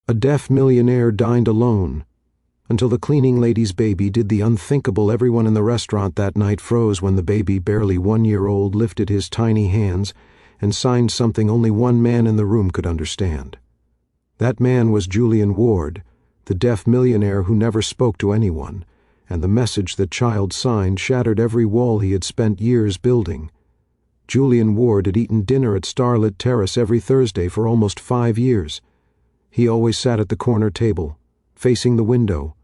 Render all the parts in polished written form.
A deaf millionaire dined alone. Until the cleaning lady's baby did the unthinkable, everyone in the restaurant that night froze when the baby, barely 1 year old, lifted his tiny hands and signed something only one man in the room could understand. That man was Julian Ward, the deaf millionaire who never spoke to anyone, and the message that child signed shattered every wall he had spent years building. Julian Ward had eaten dinner at Starlit Terrace every Thursday for almost 5 years. He always sat at the corner table, facing the window,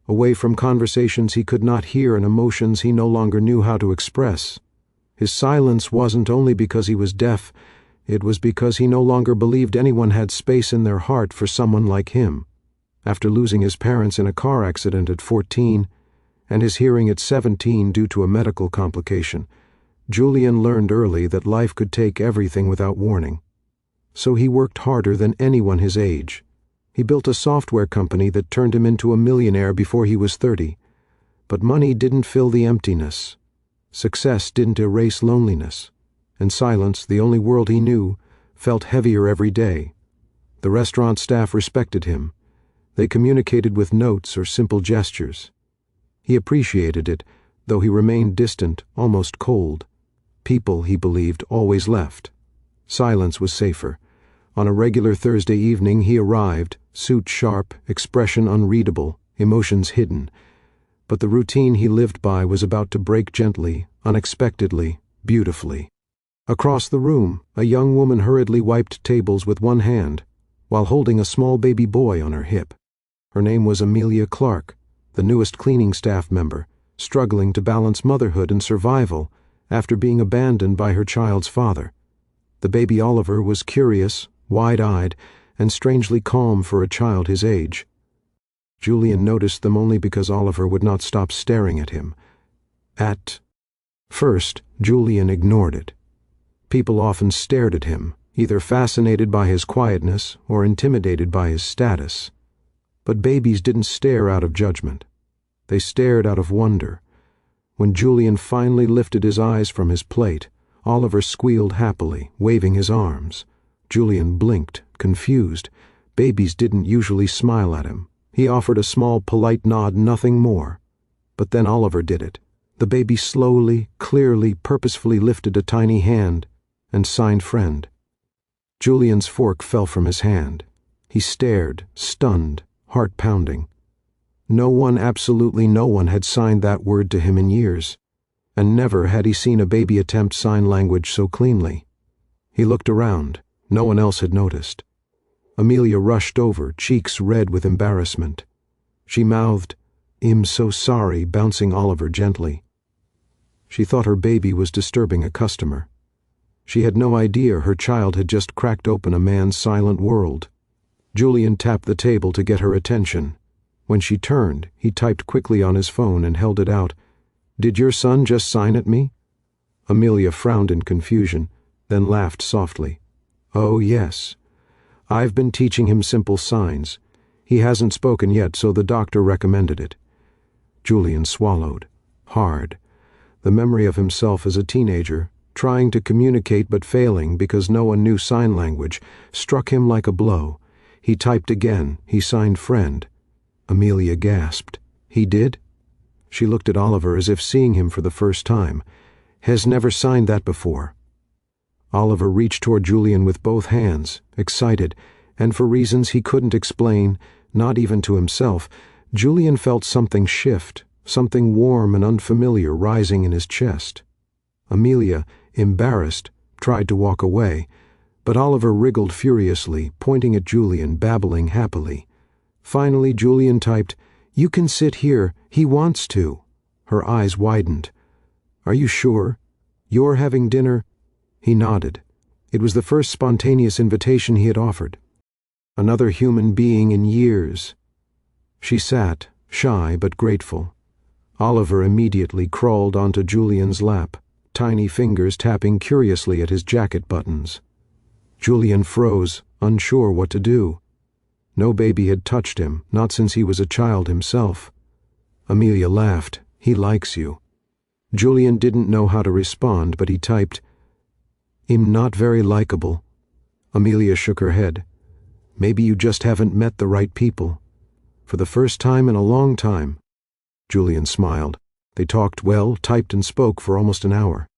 away from conversations he could not hear and emotions he no longer knew how to express. His silence wasn't only because he was deaf, it was because he no longer believed anyone had space in their heart for someone like him. After losing his parents in a car accident at 14, and his hearing at 17 due to a medical complication, Julian learned early that life could take everything without warning. So he worked harder than anyone his age. He built a software company that turned him into a millionaire before he was 30. But money didn't fill the emptiness. Success didn't erase loneliness. And silence, the only world he knew, felt heavier every day. The restaurant staff respected him. They communicated with notes or simple gestures. He appreciated it, though he remained distant, almost cold. People, he believed, always left. Silence was safer. On a regular Thursday evening he arrived, suit sharp, expression unreadable, emotions hidden. But the routine he lived by was about to break gently, unexpectedly, beautifully. Across the room, a young woman hurriedly wiped tables with one hand, while holding a small baby boy on her hip. Her name was Amelia Clark, the newest cleaning staff member, struggling to balance motherhood and survival after being abandoned by her child's father. The baby Oliver was curious, wide-eyed, and strangely calm for a child his age. Julian noticed them only because Oliver would not stop staring at him. At first, Julian ignored it. People often stared at him, either fascinated by his quietness or intimidated by his status. But babies didn't stare out of judgment. They stared out of wonder. When Julian finally lifted his eyes from his plate, Oliver squealed happily, waving his arms. Julian blinked, confused. Babies didn't usually smile at him. He offered a small, polite nod, nothing more. But then Oliver did it. The baby slowly, clearly, purposefully lifted a tiny hand and signed friend. Julian's fork fell from his hand. He stared, stunned, heart pounding. No one, absolutely no one, had signed that word to him in years, and never had he seen a baby attempt sign language so cleanly. He looked around. No one else had noticed. Amelia rushed over, cheeks red with embarrassment. She mouthed, "I'm so sorry," bouncing Oliver gently. She thought her baby was disturbing a customer. She had no idea her child had just cracked open a man's silent world. Julian tapped the table to get her attention. When she turned, he typed quickly on his phone and held it out. "Did your son just sign at me?" Amelia frowned in confusion, then laughed softly. "Oh, yes. I've been teaching him simple signs. He hasn't spoken yet, so the doctor recommended it." Julian swallowed, hard. The memory of himself as a teenager, trying to communicate but failing because no one knew sign language, struck him like a blow. He typed again. He signed friend. Amelia gasped. "He did?" She looked at Oliver as if seeing him for the first time. "Has never signed that before." Oliver reached toward Julian with both hands, excited, and for reasons he couldn't explain, not even to himself, Julian felt something shift, something warm and unfamiliar rising in his chest. Amelia, embarrassed, tried to walk away, but Oliver wriggled furiously, pointing at Julian, babbling happily. Finally, Julian typed, "You can sit here. He wants to." Her eyes widened. "Are you sure? You're having dinner?" He nodded. It was the first spontaneous invitation he had offered. Another human being in years. She sat, shy but grateful. Oliver immediately crawled onto Julian's lap, tiny fingers tapping curiously at his jacket buttons. Julian froze, unsure what to do. No baby had touched him, not since he was a child himself. Amelia laughed. "He likes you." Julian didn't know how to respond, but he typed, "I'm not very likable." Amelia shook her head. Maybe you just haven't met the right people. For the first time in a long time." Julian smiled. They talked well, typed and spoke for almost an hour.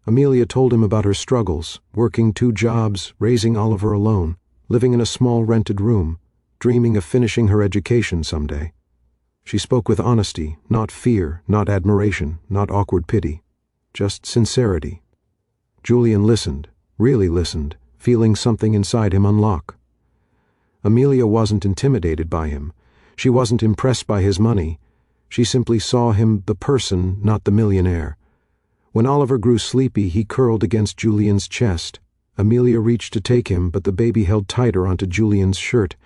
Amelia told him about her struggles, working 2 jobs, raising Oliver alone, living in a small rented room, dreaming of finishing her education someday. She spoke with honesty, not fear, not admiration, not awkward pity, just sincerity. Julian listened, really listened, feeling something inside him unlock. Amelia wasn't intimidated by him. She wasn't impressed by his money. She simply saw him the person, not the millionaire. When Oliver grew sleepy, he curled against Julian's chest. Amelia reached to take him, but the baby held tighter onto Julian's shirt.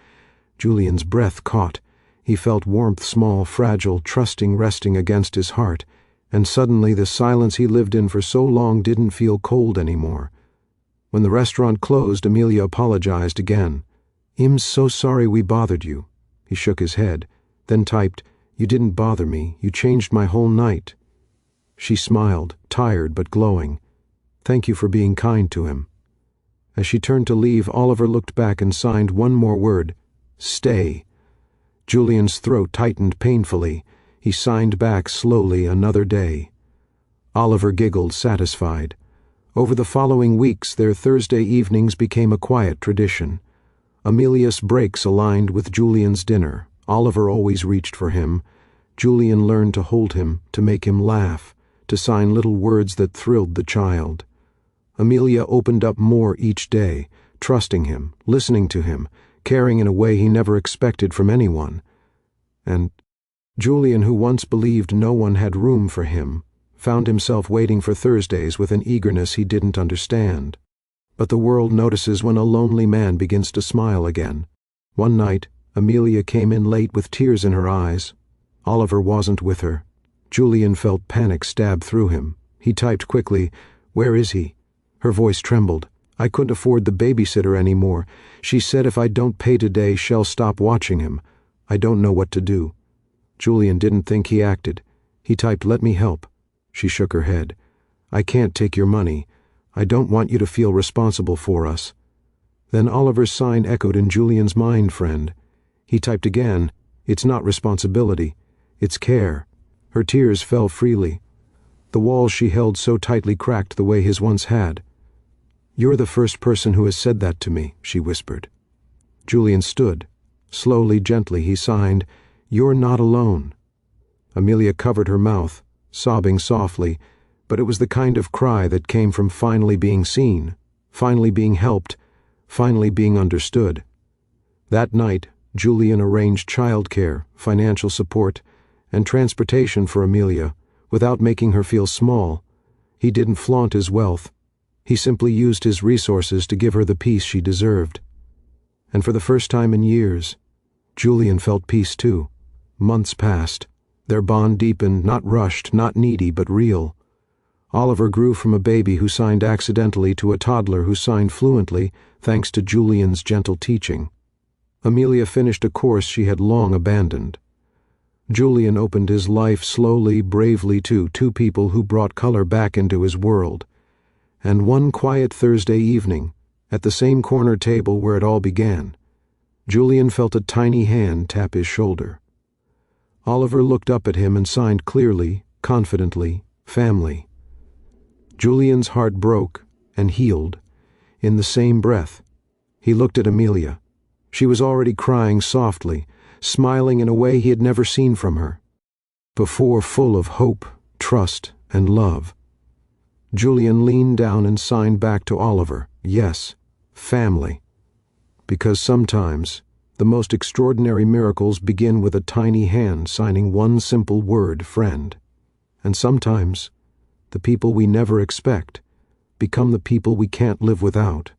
Julian's breath caught. He felt warmth, small, fragile, trusting, resting against his heart. And suddenly the silence he lived in for so long didn't feel cold anymore. When the restaurant closed, Amelia apologized again. "I'm so sorry we bothered you." He shook his head, then typed, "You didn't bother me. You changed my whole night." She smiled, tired but glowing. "Thank you for being kind to him." As she turned to leave, Oliver looked back and signed one more word, "Stay." Julian's throat tightened painfully. He signed back slowly, "Another day." Oliver giggled, satisfied. Over the following weeks, their Thursday evenings became a quiet tradition. Amelia's breaks aligned with Julian's dinner. Oliver always reached for him. Julian learned to hold him, to make him laugh, to sign little words that thrilled the child. Amelia opened up more each day, trusting him, listening to him, caring in a way he never expected from anyone. And Julian, who once believed no one had room for him, found himself waiting for Thursdays with an eagerness he didn't understand. But the world notices when a lonely man begins to smile again. One night, Amelia came in late with tears in her eyes. Oliver wasn't with her. Julian felt panic stab through him. He typed quickly, "Where is he?" Her voice trembled. "I couldn't afford the babysitter anymore. She said if I don't pay today, she'll stop watching him. I don't know what to do." Julian didn't think he acted. He typed, "Let me help." She shook her head. "I can't take your money. I don't want you to feel responsible for us." Then Oliver's sign echoed in Julian's mind, "Friend." He typed again, "It's not responsibility. It's care." Her tears fell freely. The walls she held so tightly cracked the way his once had. "You're the first person who has said that to me," she whispered. Julian stood. Slowly, gently, he signed, "You're not alone." Amelia covered her mouth, sobbing softly, but it was the kind of cry that came from finally being seen, finally being helped, finally being understood. That night, Julian arranged childcare, financial support, and transportation for Amelia, without making her feel small. He didn't flaunt his wealth. He simply used his resources to give her the peace she deserved. And for the first time in years, Julian felt peace too. Months passed. Their bond deepened, not rushed, not needy, but real. Oliver grew from a baby who signed accidentally to a toddler who signed fluently, thanks to Julian's gentle teaching. Amelia finished a course she had long abandoned. Julian opened his life slowly, bravely to 2 people who brought color back into his world. And one quiet Thursday evening, at the same corner table where it all began, Julian felt a tiny hand tap his shoulder. Oliver looked up at him and signed clearly, confidently, "Family." Julian's heart broke and healed. In the same breath, he looked at Amelia. She was already crying softly, smiling in a way he had never seen from her. Before, full of hope, trust, and love. Julian leaned down and signed back to Oliver, "Yes, family." Because sometimes the most extraordinary miracles begin with a tiny hand signing one simple word, "friend." And sometimes the people we never expect become the people we can't live without.